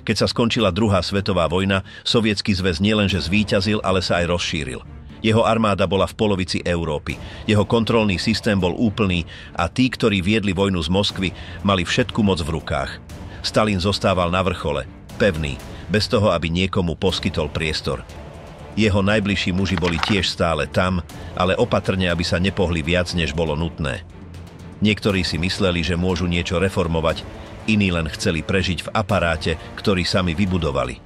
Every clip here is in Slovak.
Keď sa skončila druhá svetová vojna, Sovietsky zväz nielenže zvíťazil, ale sa aj rozšíril. Jeho armáda bola v polovici Európy. Jeho kontrolný systém bol úplný a tí, ktorí viedli vojnu z Moskvy, mali všetku moc v rukách. Stalin zostával na vrchole, pevný, bez toho, aby niekomu poskytol priestor. Jeho najbližší muži boli tiež stále tam, ale opatrne, aby sa nepohli viac, než bolo nutné. Niektorí si mysleli, že môžu niečo reformovať, iní len chceli prežiť v aparáte, ktorý sami vybudovali.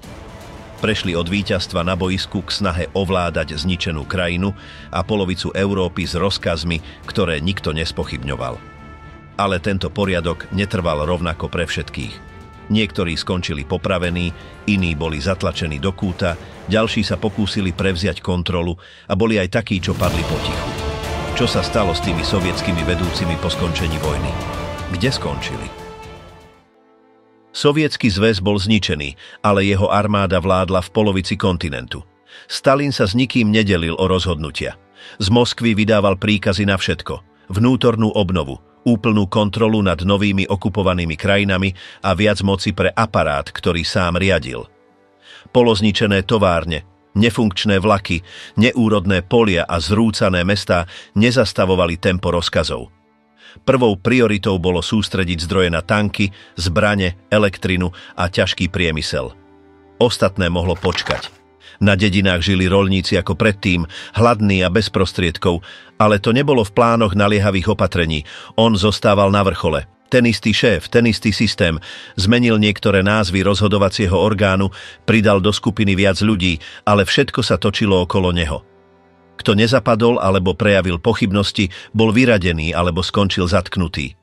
Prešli od víťazstva na boisku k snahe ovládať zničenú krajinu a polovicu Európy s rozkazmi, ktoré nikto nespochybňoval. Ale tento poriadok netrval rovnako pre všetkých. Niektorí skončili popravení, iní boli zatlačení do kúta, ďalší sa pokúsili prevziať kontrolu a boli aj takí, čo padli potichu. Čo sa stalo s tými sovietskými vedúcimi po skončení vojny? Kde skončili? Sovietsky zväz bol zničený, ale jeho armáda vládla v polovici kontinentu. Stalin sa s nikým nedelil o rozhodnutia. Z Moskvy vydával príkazy na všetko. Vnútornú obnovu, úplnú kontrolu nad novými okupovanými krajinami a viac moci pre aparát, ktorý sám riadil. Polozničené továrne, nefunkčné vlaky, neúrodné polia a zrúcané mestá nezastavovali tempo rozkazov. Prvou prioritou bolo sústrediť zdroje na tanky, zbrane, elektrinu a ťažký priemysel. Ostatné mohlo počkať. Na dedinách žili roľníci ako predtým, hladní a bez prostriedkov, ale to nebolo v plánoch naliehavých opatrení. On zostával na vrchole. Ten istý šéf, ten istý systém, zmenil niektoré názvy rozhodovacieho orgánu, pridal do skupiny viac ľudí, ale všetko sa točilo okolo neho. Kto nezapadol alebo prejavil pochybnosti, bol vyradený alebo skončil zatknutý.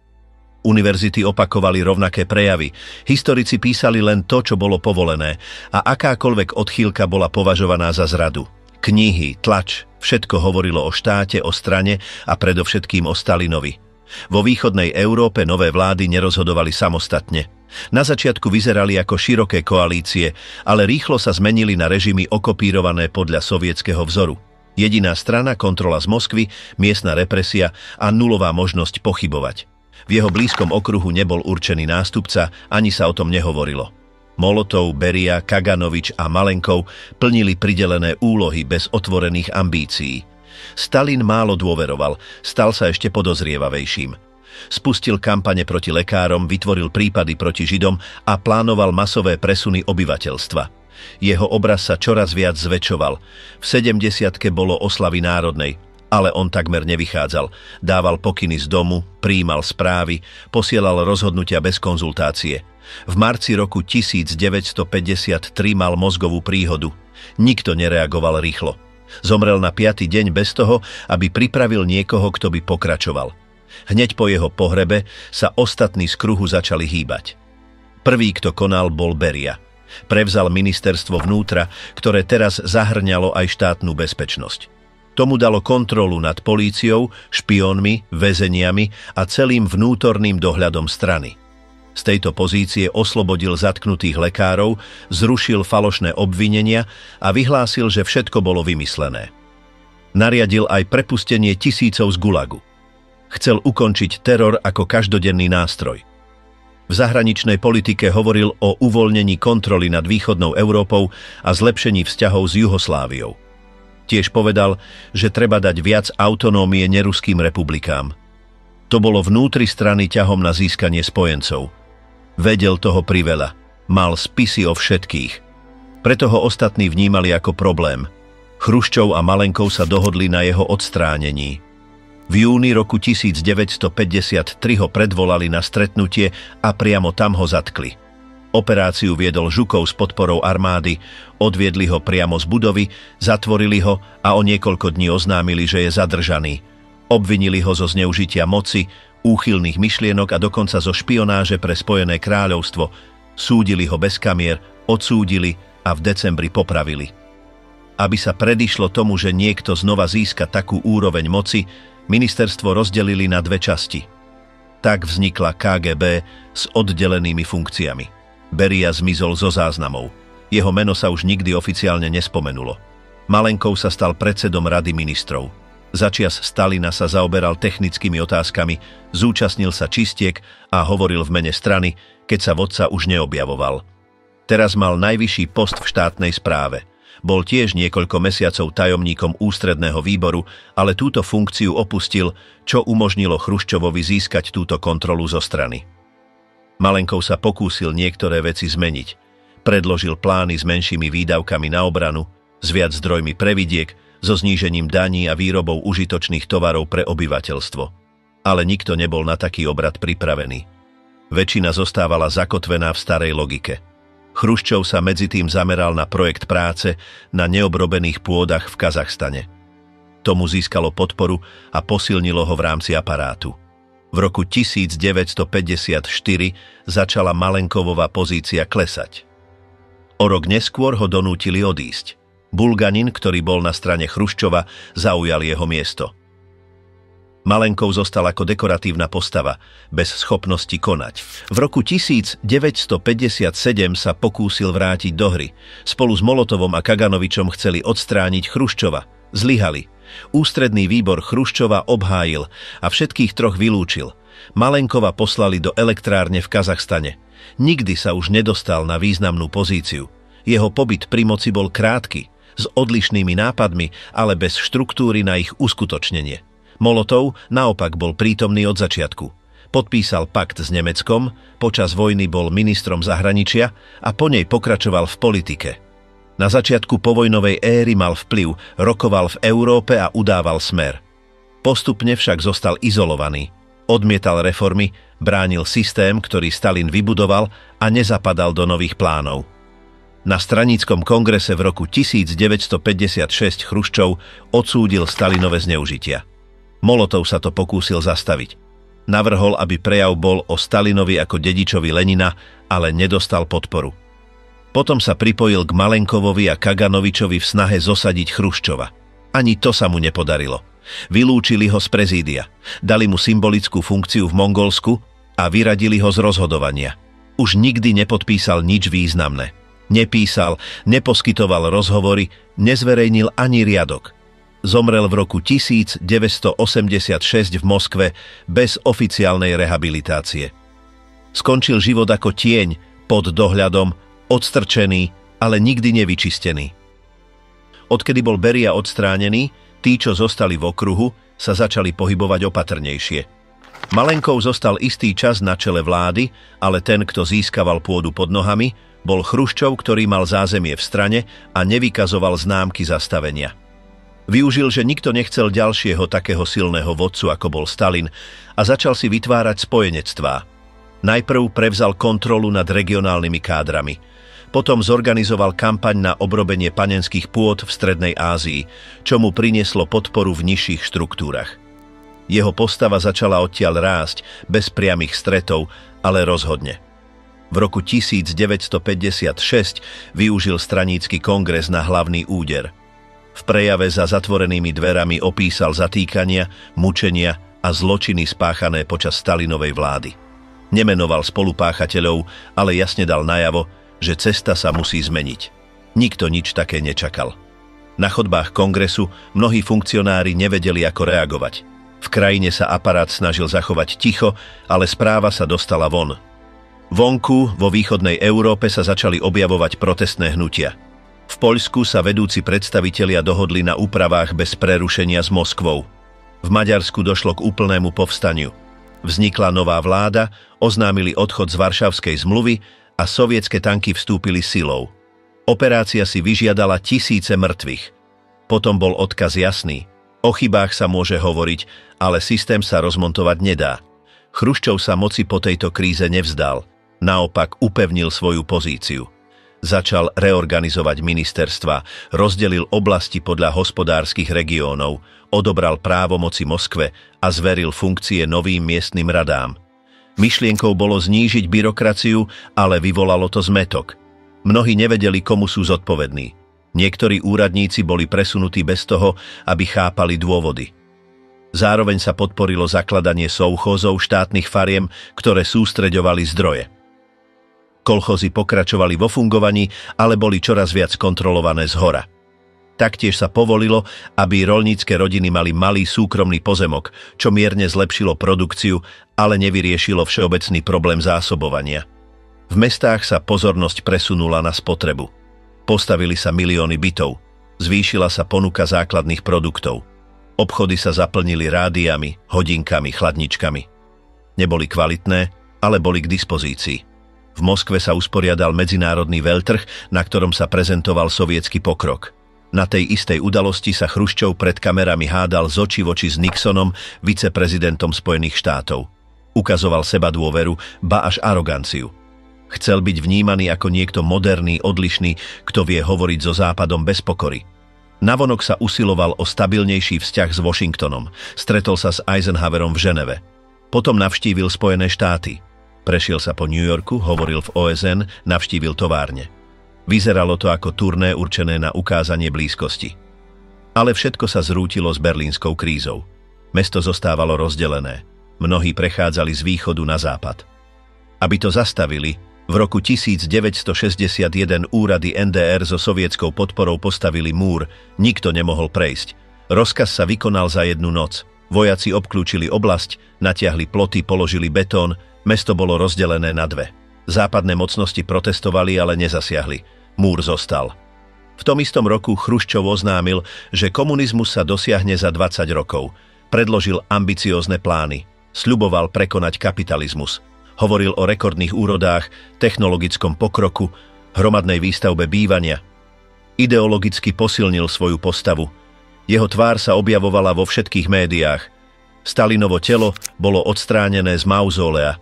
Univerzity opakovali rovnaké prejavy, historici písali len to, čo bolo povolené a akákoľvek odchýlka bola považovaná za zradu. Knihy, tlač, všetko hovorilo o štáte, o strane a predovšetkým o Stalinovi. Vo východnej Európe nové vlády nerozhodovali samostatne. Na začiatku vyzerali ako široké koalície, ale rýchlo sa zmenili na režimy okopírované podľa sovietskeho vzoru. Jediná strana, kontrola z Moskvy, miestna represia a nulová možnosť pochybovať. V jeho blízkom okruhu nebol určený nástupca, ani sa o tom nehovorilo. Molotov, Beria, Kaganovič a Malenkov plnili pridelené úlohy bez otvorených ambícií. Stalin málo dôveroval, stal sa ešte podozrievavejším. Spustil kampane proti lekárom, vytvoril prípady proti Židom a plánoval masové presuny obyvateľstva. Jeho obraz sa čoraz viac zväčšoval. V 70-ke bolo oslavy národnej, ale on takmer nevychádzal. Dával pokyny z domu, prijímal správy, posielal rozhodnutia bez konzultácie. V marci roku 1953 mal mozgovú príhodu. Nikto nereagoval rýchlo. Zomrel na 5. deň bez toho, aby pripravil niekoho, kto by pokračoval. Hneď po jeho pohrebe sa ostatní z kruhu začali hýbať. Prvý, kto konal, bol Beria. Prevzal ministerstvo vnútra, ktoré teraz zahrňalo aj štátnu bezpečnosť. Tomu dalo kontrolu nad políciou, špiónmi, väzeniami a celým vnútorným dohľadom strany. Z tejto pozície oslobodil zatknutých lekárov, zrušil falošné obvinenia a vyhlásil, že všetko bolo vymyslené. Nariadil aj prepustenie tisícov z gulagu. Chcel ukončiť teror ako každodenný nástroj. V zahraničnej politike hovoril o uvoľnení kontroly nad východnou Európou a zlepšení vzťahov s Jugosláviou. Tiež povedal, že treba dať viac autonómie neruským republikám. To bolo vnútri strany ťahom na získanie spojencov. Vedel toho priveľa, mal spisy o všetkých. Preto ho ostatní vnímali ako problém. Chruščov a Malenkov sa dohodli na jeho odstránení. V júni roku 1953 ho predvolali na stretnutie a priamo tam ho zatkli. Operáciu viedol Žukov s podporou armády, odviedli ho priamo z budovy, zatvorili ho a o niekoľko dní oznámili, že je zadržaný. Obvinili ho zo zneužitia moci, úchylných myšlienok a dokonca zo špionáže pre Spojené kráľovstvo. Súdili ho bez kamier, odsúdili a v decembri popravili. Aby sa predišlo tomu, že niekto znova získa takú úroveň moci, ministerstvo rozdelili na dve časti. Tak vznikla KGB s oddelenými funkciami. Beria zmizol zo záznamov. Jeho meno sa už nikdy oficiálne nespomenulo. Malenkov sa stal predsedom Rady ministrov. Začias Stalina sa zaoberal technickými otázkami, zúčastnil sa čistiek a hovoril v mene strany, keď sa vodca už neobjavoval. Teraz mal najvyšší post v štátnej správe. Bol tiež niekoľko mesiacov tajomníkom ústredného výboru, ale túto funkciu opustil, čo umožnilo Chruščovovi získať túto kontrolu zo strany. Malenkov sa pokúsil niektoré veci zmeniť. Predložil plány s menšími výdavkami na obranu, s viac zdrojmi pre vidiek, so znížením daní a výrobou užitočných tovarov pre obyvateľstvo. Ale nikto nebol na taký obrad pripravený. Väčšina zostávala zakotvená v starej logike. Chruščov sa medzitým zameral na projekt práce na neobrobených pôdach v Kazachstane. Tomu získalo podporu a posilnilo ho v rámci aparátu. V roku 1954 začala Malenkovova pozícia klesať. O rok neskôr ho donútili odísť. Bulganin, ktorý bol na strane Chruščova, zaujal jeho miesto. Malenkov zostal ako dekoratívna postava, bez schopnosti konať. V roku 1957 sa pokúsil vrátiť do hry. Spolu s Molotovom a Kaganovičom chceli odstrániť Chruščova. Zlyhali. Ústredný výbor Chruščova obhájil a všetkých troch vylúčil. Malenkova poslali do elektrárne v Kazachstane. Nikdy sa už nedostal na významnú pozíciu. Jeho pobyt pri moci bol krátky, s odlišnými nápadmi, ale bez štruktúry na ich uskutočnenie. Molotov naopak bol prítomný od začiatku. Podpísal pakt s Nemeckom, počas vojny bol ministrom zahraničia a po nej pokračoval v politike. Na začiatku povojnovej éry mal vplyv, rokoval v Európe a udával smer. Postupne však zostal izolovaný. Odmietal reformy, bránil systém, ktorý Stalin vybudoval a nezapadal do nových plánov. Na straníckom kongrese v roku 1956 Chruščov odsúdil Stalinové zneužitia. Molotov sa to pokúsil zastaviť. Navrhol, aby prejav bol o Stalinovi ako dedičovi Lenina, ale nedostal podporu. Potom sa pripojil k Malenkovovi a Kaganovičovi v snahe zosadiť Chruščova. Ani to sa mu nepodarilo. Vylúčili ho z prezídia, dali mu symbolickú funkciu v Mongolsku a vyradili ho z rozhodovania. Už nikdy nepodpísal nič významné. Nepísal, neposkytoval rozhovory, nezverejnil ani riadok. Zomrel v roku 1986 v Moskve bez oficiálnej rehabilitácie. Skončil život ako tieň, pod dohľadom, odstrčený, ale nikdy nevyčistený. Odkedy bol Beria odstránený, tí, čo zostali v okruhu, sa začali pohybovať opatrnejšie. Malenkov zostal istý čas na čele vlády, ale ten, kto získaval pôdu pod nohami, bol Chruščov, ktorý mal zázemie v strane a nevykazoval známky zastavenia. Využil, že nikto nechcel ďalšieho takého silného vodcu, ako bol Stalin, a začal si vytvárať spojenectvá. Najprv prevzal kontrolu nad regionálnymi kádrami. Potom zorganizoval kampaň na obrobenie panenských pôd v Strednej Ázii, čo mu prinieslo podporu v nižších štruktúrach. Jeho postava začala odtiaľ rásť, bez priamych stretov, ale rozhodne. V roku 1956 využil stranícky kongres na hlavný úder. V prejave za zatvorenými dverami opísal zatýkania, mučenia a zločiny spáchané počas Stalinovej vlády. Nemenoval spolupáchateľov, ale jasne dal najavo, že cesta sa musí zmeniť. Nikto nič také nečakal. Na chodbách kongresu mnohí funkcionári nevedeli, ako reagovať. V krajine sa aparát snažil zachovať ticho, ale správa sa dostala von. Vonku, vo východnej Európe sa začali objavovať protestné hnutia. V Poľsku sa vedúci predstavitelia dohodli na úpravách bez prerušenia s Moskvou. V Maďarsku došlo k úplnému povstaniu. Vznikla nová vláda, oznámili odchod z Varšavskej zmluvy a sovietske tanky vstúpili silou. Operácia si vyžiadala tisíce mŕtvych. Potom bol odkaz jasný. O chybách sa môže hovoriť, ale systém sa rozmontovať nedá. Chruščov sa moci po tejto kríze nevzdal. Naopak upevnil svoju pozíciu. Začal reorganizovať ministerstva, rozdelil oblasti podľa hospodárskych regiónov, odobral právomoci Moskve a zveril funkcie novým miestnym radám. Myšlienkou bolo znížiť byrokraciu, ale vyvolalo to zmätok. Mnohí nevedeli, komu sú zodpovední. Niektorí úradníci boli presunutí bez toho, aby chápali dôvody. Zároveň sa podporilo zakladanie sovchózov štátnych fariem, ktoré sústreďovali zdroje. Kolchozy pokračovali vo fungovaní, ale boli čoraz viac kontrolované zhora. Taktiež sa povolilo, aby roľnícke rodiny mali malý súkromný pozemok, čo mierne zlepšilo produkciu, ale nevyriešilo všeobecný problém zásobovania. V mestách sa pozornosť presunula na spotrebu. Postavili sa milióny bytov, zvýšila sa ponuka základných produktov. Obchody sa zaplnili rádiami, hodinkami, chladničkami. Neboli kvalitné, ale boli k dispozícii. V Moskve sa usporiadal medzinárodný veľtrh, na ktorom sa prezentoval sovietsky pokrok. Na tej istej udalosti sa Chruščov pred kamerami hádal z očí v oči s Nixonom, viceprezidentom Spojených štátov. Ukazoval sebadôveru, ba až aroganciu. Chcel byť vnímaný ako niekto moderný, odlišný, kto vie hovoriť so Západom bez pokory. Navonok sa usiloval o stabilnejší vzťah s Washingtonom. Stretol sa s Eisenhowerom v Ženeve. Potom navštívil Spojené štáty. Prešiel sa po New Yorku, hovoril v OSN, navštívil továrne. Vyzeralo to ako turné určené na ukázanie blízkosti. Ale všetko sa zrútilo s berlínskou krízou. Mesto zostávalo rozdelené. Mnohí prechádzali z východu na západ. Aby to zastavili, v roku 1961 úrady NDR so sovietskou podporou postavili múr, nikto nemohol prejsť. Rozkaz sa vykonal za jednu noc. Vojaci obklúčili oblasť, natiahli ploty, položili betón, mesto bolo rozdelené na dve. Západné mocnosti protestovali, ale nezasiahli. Múr zostal. V tom istom roku Chruščov oznámil, že komunizmus sa dosiahne za 20 rokov. Predložil ambiciózne plány. Sľuboval prekonať kapitalizmus. Hovoril o rekordných úrodách, technologickom pokroku, hromadnej výstavbe bývania. Ideologicky posilnil svoju postavu. Jeho tvár sa objavovala vo všetkých médiách. Stalinovo telo bolo odstránené z mauzólea.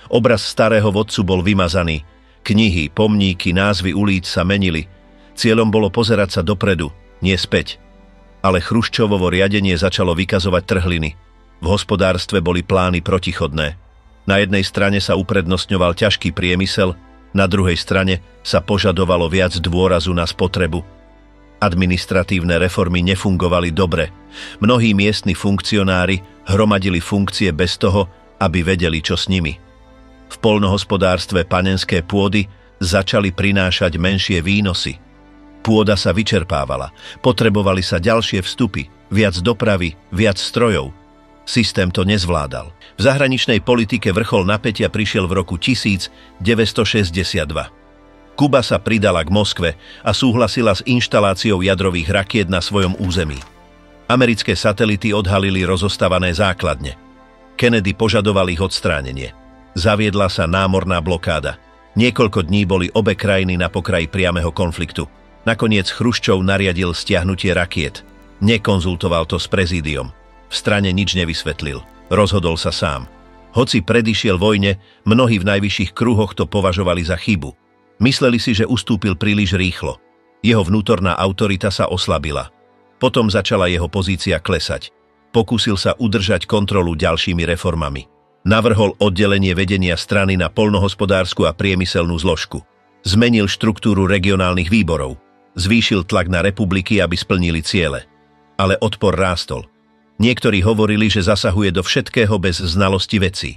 Obraz starého vodcu bol vymazaný. Knihy, pomníky, názvy ulic sa menili. Cieľom bolo pozerať sa dopredu, nie späť. Ale Chruščovovo riadenie začalo vykazovať trhliny. V hospodárstve boli plány protichodné. Na jednej strane sa uprednostňoval ťažký priemysel, na druhej strane sa požadovalo viac dôrazu na spotrebu. Administratívne reformy nefungovali dobre. Mnohí miestni funkcionári hromadili funkcie bez toho, aby vedeli, čo s nimi. V poľnohospodárstve panenské pôdy začali prinášať menšie výnosy. Pôda sa vyčerpávala, potrebovali sa ďalšie vstupy, viac dopravy, viac strojov. Systém to nezvládal. V zahraničnej politike vrchol napätia prišiel v roku 1962. Kuba sa pridala k Moskve a súhlasila s inštaláciou jadrových rakiet na svojom území. Americké satelity odhalili rozostavané základne. Kennedy požadoval ich odstránenie. Zaviedla sa námorná blokáda. Niekoľko dní boli obe krajiny na pokraji priameho konfliktu. Nakoniec Chruščov nariadil stiahnutie rakiet. Nekonzultoval to s prezídiom. V strane nič nevysvetlil. Rozhodol sa sám. Hoci predišiel vojne, mnohí v najvyšších kruhoch to považovali za chybu. Mysleli si, že ustúpil príliš rýchlo. Jeho vnútorná autorita sa oslabila. Potom začala jeho pozícia klesať. Pokúsil sa udržať kontrolu ďalšími reformami. Navrhol oddelenie vedenia strany na poľnohospodársku a priemyselnú zložku. Zmenil štruktúru regionálnych výborov. Zvýšil tlak na republiky, aby splnili ciele. Ale odpor rástol. Niektorí hovorili, že zasahuje do všetkého bez znalosti vecí.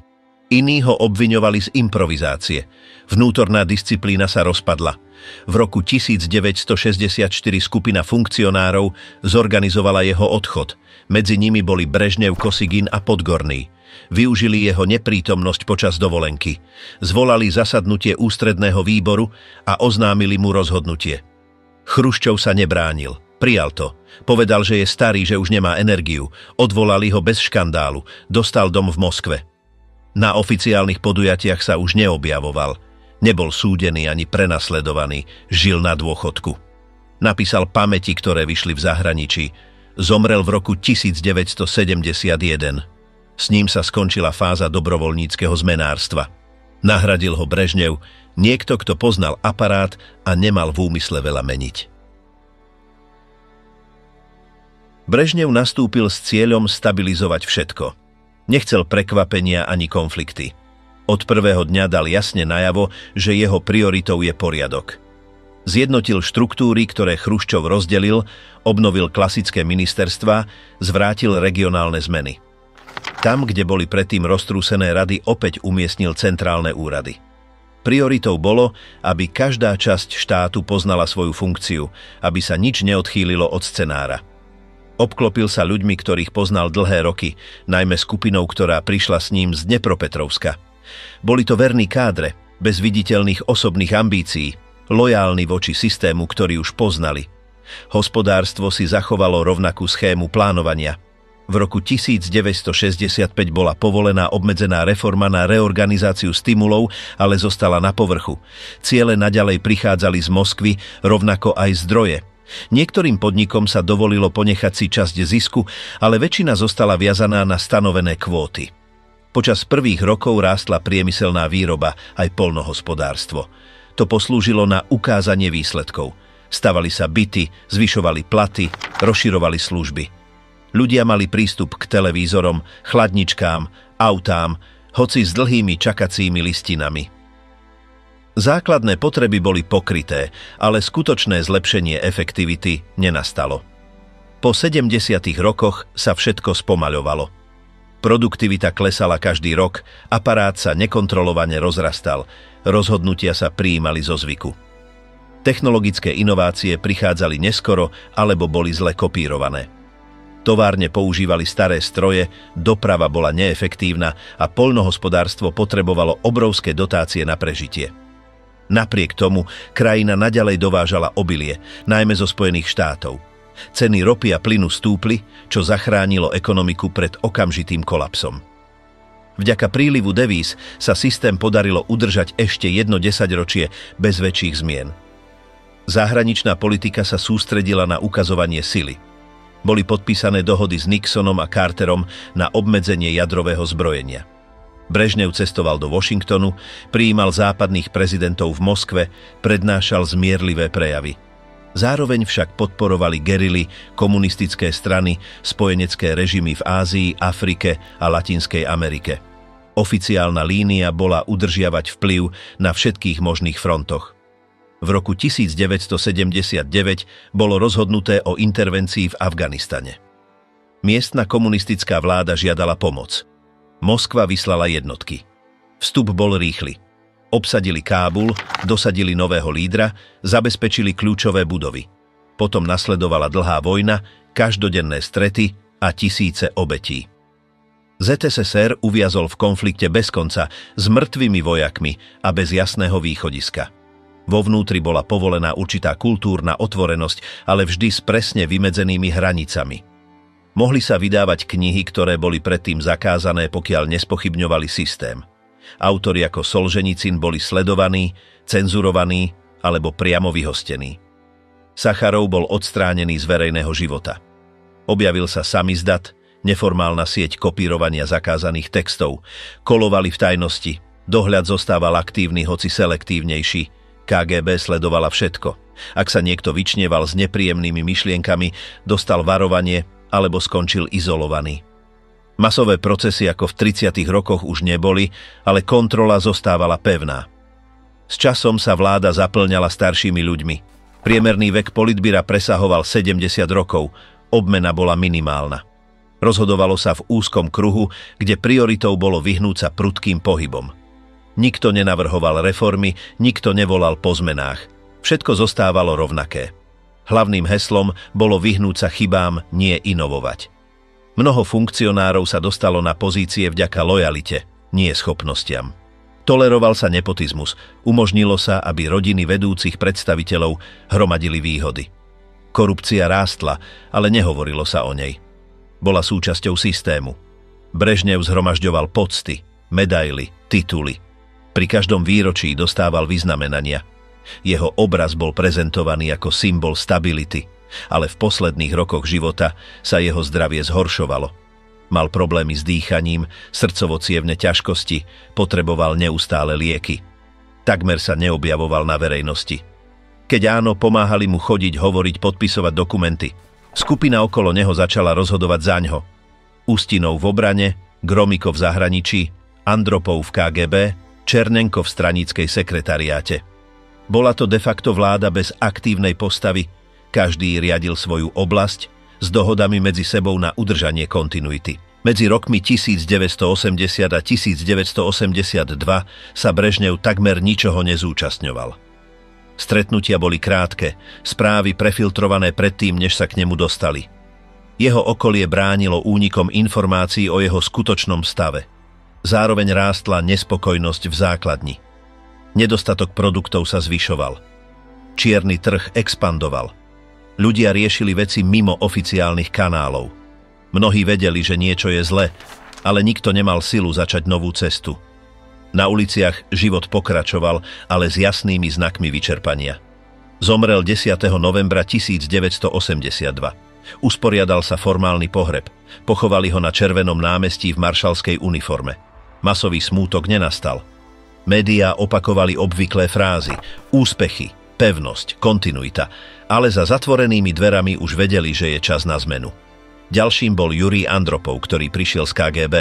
Iní ho obviňovali z improvizácie. Vnútorná disciplína sa rozpadla. V roku 1964 skupina funkcionárov zorganizovala jeho odchod. Medzi nimi boli Brežnev, Kosygin a Podgorný. Využili jeho neprítomnosť počas dovolenky. Zvolali zasadnutie ústredného výboru a oznámili mu rozhodnutie. Chruščov sa nebránil. Prijal to. Povedal, že je starý, že už nemá energiu. Odvolali ho bez škandálu. Dostal dom v Moskve. Na oficiálnych podujatiach sa už neobjavoval. Nebol súdený ani prenasledovaný. Žil na dôchodku. Napísal pamäti, ktoré vyšli v zahraničí. Zomrel v roku 1971. S ním sa skončila fáza dobrovoľníckeho zmenárstva. Nahradil ho Brežnev, niekto, kto poznal aparát a nemal v úmysle veľa meniť. Brežnev nastúpil s cieľom stabilizovať všetko. Nechcel prekvapenia ani konflikty. Od prvého dňa dal jasne najavo, že jeho prioritou je poriadok. Zjednotil štruktúry, ktoré Chruščov rozdelil, obnovil klasické ministerstvá, zvrátil regionálne zmeny. Tam, kde boli predtým roztrúsené rady, opäť umiestnil centrálne úrady. Prioritou bolo, aby každá časť štátu poznala svoju funkciu, aby sa nič neodchýlilo od scenára. Obklopil sa ľuďmi, ktorých poznal dlhé roky, najmä skupinou, ktorá prišla s ním z Dnepropetrovska. Boli to verní kádre, bez viditeľných osobných ambícií, lojálni voči systému, ktorý už poznali. Hospodárstvo si zachovalo rovnakú schému plánovania. V roku 1965 bola povolená obmedzená reforma na reorganizáciu stimulov, ale zostala na povrchu. Ciele naďalej prichádzali z Moskvy, rovnako aj zdroje. Niektorým podnikom sa dovolilo ponechať si časť zisku, ale väčšina zostala viazaná na stanovené kvóty. Počas prvých rokov rástla priemyselná výroba aj poľnohospodárstvo. To poslúžilo na ukázanie výsledkov. Stavali sa byty, zvyšovali platy, rozširovali služby. Ľudia mali prístup k televízorom, chladničkám, autám, hoci s dlhými čakacími listinami. Základné potreby boli pokryté, ale skutočné zlepšenie efektivity nenastalo. Po 70. rokoch sa všetko spomaľovalo. Produktivita klesala každý rok, aparát sa nekontrolovane rozrastal, rozhodnutia sa prijímali zo zvyku. Technologické inovácie prichádzali neskoro alebo boli zle kopírované. Továrne používali staré stroje, doprava bola neefektívna a poľnohospodárstvo potrebovalo obrovské dotácie na prežitie. Napriek tomu krajina naďalej dovážala obilie, najmä zo Spojených štátov. Ceny ropy a plynu stúpli, čo zachránilo ekonomiku pred okamžitým kolapsom. Vďaka prílivu devíz sa systém podarilo udržať ešte 10 ročie bez väčších zmien. Zahraničná politika sa sústredila na ukazovanie sily. Boli podpísané dohody s Nixonom a Carterom na obmedzenie jadrového zbrojenia. Brežnev cestoval do Washingtonu, prijímal západných prezidentov v Moskve, prednášal zmierlivé prejavy. Zároveň však podporovali gerily, komunistické strany, spojenecké režimy v Ázii, Afrike a Latinskej Amerike. Oficiálna línia bola udržiavať vplyv na všetkých možných frontoch. V roku 1979 bolo rozhodnuté o intervencii v Afganistane. Miestna komunistická vláda žiadala pomoc. Moskva vyslala jednotky. Vstup bol rýchly. Obsadili Kábul, dosadili nového lídra, zabezpečili kľúčové budovy. Potom nasledovala dlhá vojna, každodenné strety a tisíce obetí. ZSSR uviazol v konflikte bez konca, s mŕtvými vojakmi a bez jasného východiska. Vo vnútri bola povolená určitá kultúrna otvorenosť, ale vždy s presne vymedzenými hranicami. Mohli sa vydávať knihy, ktoré boli predtým zakázané, pokiaľ nespochybňovali systém. Autori ako Solženicin boli sledovaní, cenzurovaní alebo priamo vyhostení. Sacharov bol odstránený z verejného života. Objavil sa samizdat, neformálna sieť kopírovania zakázaných textov. Kolovali v tajnosti, dohľad zostával aktívny, hoci selektívnejší. KGB sledovala všetko. Ak sa niekto vyčnieval s nepríjemnými myšlienkami, dostal varovanie alebo skončil izolovaný. Masové procesy ako v 30. rokoch už neboli, ale kontrola zostávala pevná. S časom sa vláda zaplňala staršími ľuďmi. Priemerný vek politbíra presahoval 70 rokov, obmena bola minimálna. Rozhodovalo sa v úzkom kruhu, kde prioritou bolo vyhnúť sa prudkým pohybom. Nikto nenavrhoval reformy, nikto nevolal po zmenách. Všetko zostávalo rovnaké. Hlavným heslom bolo vyhnúť sa chybám, nie inovovať. Mnoho funkcionárov sa dostalo na pozície vďaka lojalite, nie schopnostiam. Toleroval sa nepotizmus, umožnilo sa, aby rodiny vedúcich predstaviteľov hromadili výhody. Korupcia rástla, ale nehovorilo sa o nej. Bola súčasťou systému. Brežnev zhromažďoval pocty, medaily, tituly. Pri každom výročí dostával vyznamenania. Jeho obraz bol prezentovaný ako symbol stability, ale v posledných rokoch života sa jeho zdravie zhoršovalo. Mal problémy s dýchaním, srdcovo-cievne ťažkosti, potreboval neustále lieky. Takmer sa neobjavoval na verejnosti. Keď áno, pomáhali mu chodiť, hovoriť, podpisovať dokumenty. Skupina okolo neho začala rozhodovať zaňho. Ustinov v obrane, Gromyko v zahraničí, Andropov v KGB, Černenko v straníckej sekretariáte. Bola to de facto vláda bez aktívnej postavy, každý riadil svoju oblasť s dohodami medzi sebou na udržanie kontinuity. Medzi rokmi 1980 a 1982 sa Brežnev takmer ničoho nezúčastňoval. Stretnutia boli krátke, správy prefiltrované predtým, než sa k nemu dostali. Jeho okolie bránilo únikom informácií o jeho skutočnom stave. Zároveň rástla nespokojnosť v základni. Nedostatok produktov sa zvyšoval. Čierny trh expandoval. Ľudia riešili veci mimo oficiálnych kanálov. Mnohí vedeli, že niečo je zle, ale nikto nemal silu začať novú cestu. Na uliciach život pokračoval, ale s jasnými znakmi vyčerpania. Zomrel 10. novembra 1982. Usporiadal sa formálny pohreb. Pochovali ho na Červenom námestí v maršalskej uniforme. Masový smútok nenastal. Médiá opakovali obvyklé frázy: úspechy, pevnosť, kontinuita, ale za zatvorenými dverami už vedeli, že je čas na zmenu. Ďalším bol Jurij Andropov, ktorý prišiel z KGB.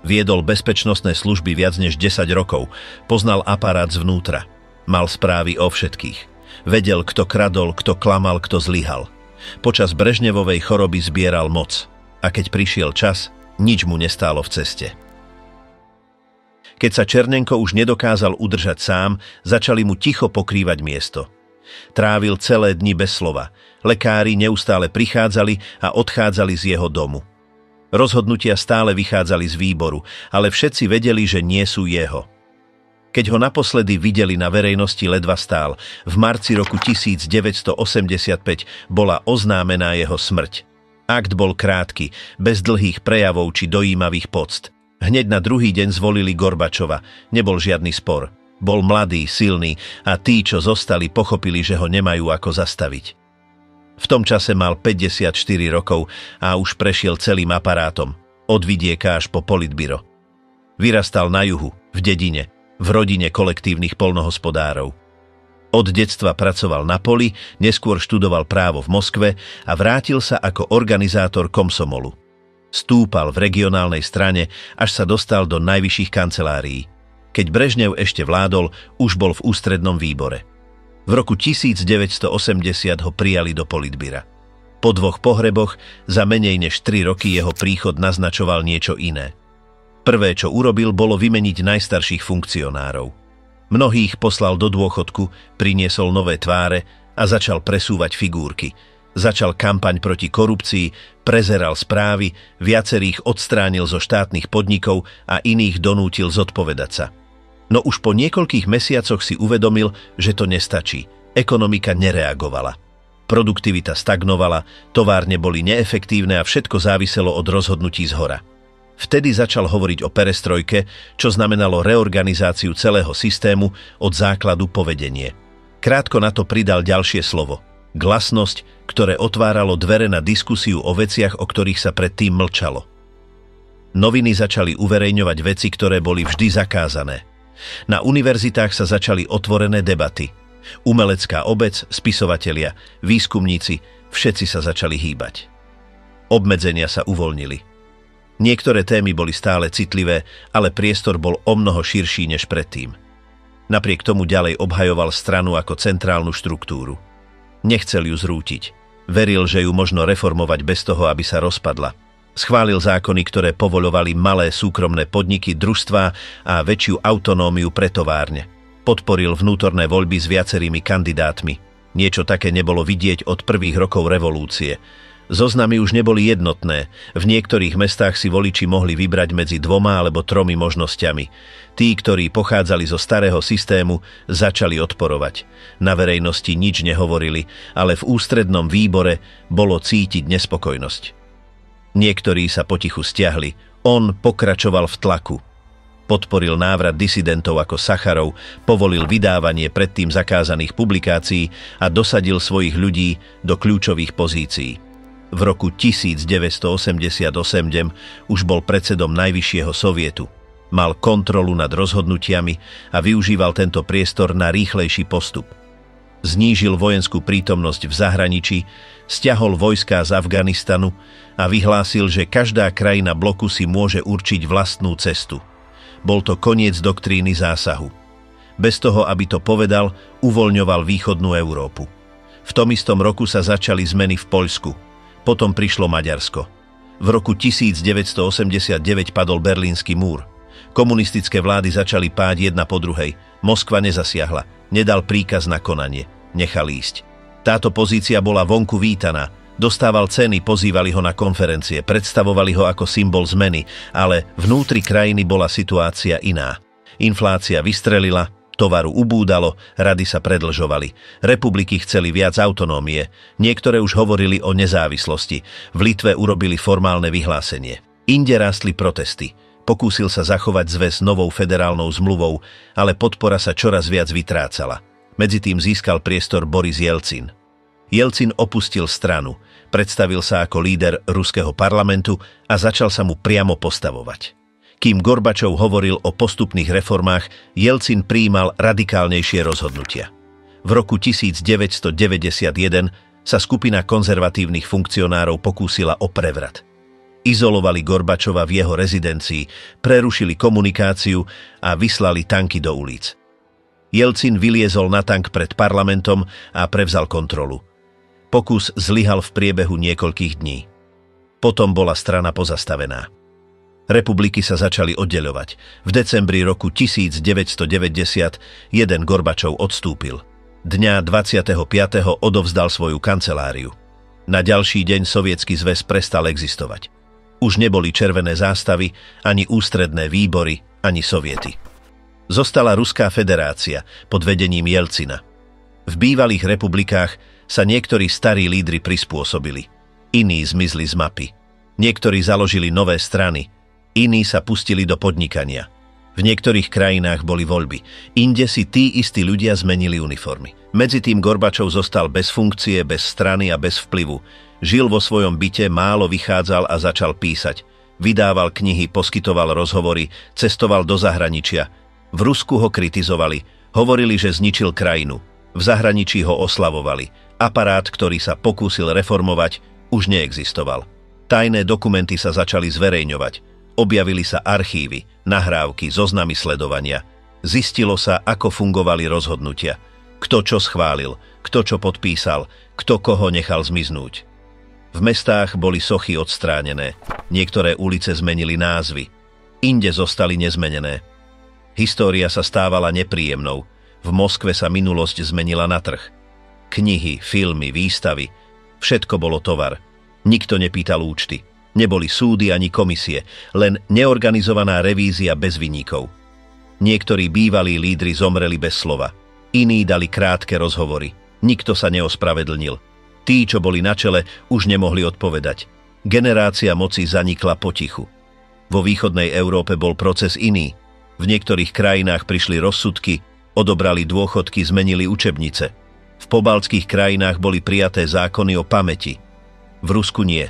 Viedol bezpečnostné služby viac než 10 rokov, poznal aparát zvnútra. Mal správy o všetkých. Vedel, kto kradol, kto klamal, kto zlyhal. Počas Brežnevovej choroby zbieral moc. A keď prišiel čas, nič mu nestálo v ceste. Keď sa Černenko už nedokázal udržať sám, začali mu ticho pokrývať miesto. Trávil celé dni bez slova. Lekári neustále prichádzali a odchádzali z jeho domu. Rozhodnutia stále vychádzali z výboru, ale všetci vedeli, že nie sú jeho. Keď ho naposledy videli na verejnosti, ledva stál. V marci roku 1985 bola oznámená jeho smrť. Akt bol krátky, bez dlhých prejavov či dojímavých poct. Hneď na druhý deň zvolili Gorbačova. Nebol žiadny spor. Bol mladý, silný a tí, čo zostali, pochopili, že ho nemajú ako zastaviť. V tom čase mal 54 rokov a už prešiel celým aparátom. Od vidieka až po politbyro. Vyrastal na juhu, v dedine, v rodine kolektívnych poľnohospodárov. Od detstva pracoval na poli, neskôr študoval právo v Moskve a vrátil sa ako organizátor komsomolu. Stúpal v regionálnej strane, až sa dostal do najvyšších kancelárií. Keď Brežnev ešte vládol, už bol v ústrednom výbore. V roku 1980 ho prijali do politbyra. Po 2 pohreboch, za menej než 3 roky jeho príchod naznačoval niečo iné. Prvé, čo urobil, bolo vymeniť najstarších funkcionárov. Mnohých poslal do dôchodku, priniesol nové tváre a začal presúvať figurky. Začal kampaň proti korupcii, prezeral správy, viacerých odstránil zo štátnych podnikov a iných donútil zodpovedať sa. No už po niekoľkých mesiacoch si uvedomil, že to nestačí. Ekonomika nereagovala. Produktivita stagnovala, továrne boli neefektívne a všetko záviselo od rozhodnutí zhora. Vtedy začal hovoriť o perestrojke, čo znamenalo reorganizáciu celého systému od základu po vedenie. Krátko na to pridal ďalšie slovo. Glasnosť, ktoré otváralo dvere na diskusiu o veciach, o ktorých sa predtým mlčalo. Noviny začali uverejňovať veci, ktoré boli vždy zakázané. Na univerzitách sa začali otvorené debaty. Umelecká obec, spisovatelia, výskumníci, všetci sa začali hýbať. Obmedzenia sa uvoľnili. Niektoré témy boli stále citlivé, ale priestor bol omnoho širší než predtým. Napriek tomu ďalej obhajoval stranu ako centrálnu štruktúru. Nechcel ju zrútiť. Veril, že ju možno reformovať bez toho, aby sa rozpadla. Schválil zákony, ktoré povoľovali malé súkromné podniky, družstvá a väčšiu autonómiu pre továrne. Podporil vnútorné voľby s viacerými kandidátmi. Niečo také nebolo vidieť od prvých rokov revolúcie. Zoznamy už neboli jednotné. V niektorých mestách si voliči mohli vybrať medzi 2 alebo 3 možnosťami. Tí, ktorí pochádzali zo starého systému, začali odporovať. Na verejnosti nič nehovorili, ale v ústrednom výbore bolo cítiť nespokojnosť. Niektorí sa potichu stiahli. On pokračoval v tlaku. Podporil návrat disidentov ako Sacharov, povolil vydávanie predtým zakázaných publikácií a dosadil svojich ľudí do kľúčových pozícií. V roku 1988 už bol predsedom Najvyššieho sovietu. Mal kontrolu nad rozhodnutiami a využíval tento priestor na rýchlejší postup. Znížil vojenskú prítomnosť v zahraničí, stiahol vojská z Afganistanu a vyhlásil, že každá krajina bloku si môže určiť vlastnú cestu. Bol to koniec doktríny zásahu. Bez toho, aby to povedal, uvoľňoval východnú Európu. V tom istom roku sa začali zmeny v Poľsku. Potom prišlo Maďarsko. V roku 1989 padol Berlínsky múr. Komunistické vlády začali páť jedna po druhej. Moskva nezasiahla, nedal príkaz na konanie, nechal ísť. Táto pozícia bola vonku vítaná. Dostával ceny, pozývali ho na konferencie, predstavovali ho ako symbol zmeny, ale vnútri krajiny bola situácia iná. Inflácia vystrelila, Tovaru ubúdalo, rady sa predlžovali. Republiky chceli viac autonómie. Niektoré už hovorili o nezávislosti. V Litve urobili formálne vyhlásenie. Inde rástli protesty. Pokúsil sa zachovať zväz novou federálnou zmluvou, ale podpora sa čoraz viac vytrácala. Medzitým získal priestor Boris Jelcin. Jelcin opustil stranu, predstavil sa ako líder ruského parlamentu a začal sa mu priamo postavovať. Kým Gorbačov hovoril o postupných reformách, Jelcin prijímal radikálnejšie rozhodnutia. V roku 1991 sa skupina konzervatívnych funkcionárov pokúsila o prevrat. Izolovali Gorbačova v jeho rezidencii, prerušili komunikáciu a vyslali tanky do ulic. Jelcin vyliezol na tank pred parlamentom a prevzal kontrolu. Pokus zlyhal v priebehu niekoľkých dní. Potom bola strana pozastavená. Republiky sa začali oddeľovať. V decembri roku 1990 jeden Gorbačov odstúpil. Dňa 25. odovzdal svoju kanceláriu. Na ďalší deň Sovietsky zväz prestal existovať. Už neboli červené zástavy, ani ústredné výbory, ani soviety. Zostala Ruská federácia pod vedením Jelcina. V bývalých republikách sa niektorí starí lídri prispôsobili. Iní zmizli z mapy. Niektorí založili nové strany. Iní sa pustili do podnikania. V niektorých krajinách boli voľby. Inde si tí istí ľudia zmenili uniformy. Medzitým Gorbačov zostal bez funkcie, bez strany a bez vplyvu. Žil vo svojom byte, málo vychádzal a začal písať. Vydával knihy, poskytoval rozhovory, cestoval do zahraničia. V Rusku ho kritizovali. Hovorili, že zničil krajinu. V zahraničí ho oslavovali. Aparát, ktorý sa pokúsil reformovať, už neexistoval. Tajné dokumenty sa začali zverejňovať. Objavili sa archívy, nahrávky, zoznamy sledovania. Zistilo sa, ako fungovali rozhodnutia. Kto čo schválil, kto čo podpísal, kto koho nechal zmiznúť. V mestách boli sochy odstránené. Niektoré ulice zmenili názvy. Inde zostali nezmenené. História sa stávala nepríjemnou. V Moskve sa minulosť zmenila na trh. Knihy, filmy, výstavy. Všetko bolo tovar. Nikto nepýtal účty. Neboli súdy ani komisie, len neorganizovaná revízia bez viníkov. Niektorí bývalí lídri zomreli bez slova. Iní dali krátke rozhovory. Nikto sa neospravedlnil. Tí, čo boli na čele, už nemohli odpovedať. Generácia moci zanikla potichu. Vo východnej Európe bol proces iný. V niektorých krajinách prišli rozsudky, odobrali dôchodky, zmenili učebnice. V pobaltských krajinách boli prijaté zákony o pamäti. V Rusku nie.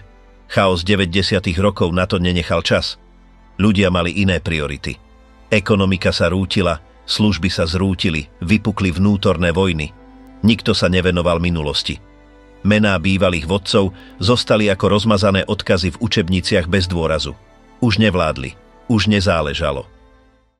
Chaos 90. rokov na to nenechal čas. Ľudia mali iné priority. Ekonomika sa rútila, služby sa zrútili, vypukli vnútorné vojny. Nikto sa nevenoval minulosti. Mená bývalých vodcov zostali ako rozmazané odkazy v učebniciach bez dôrazu. Už nevládli, už nezáležalo.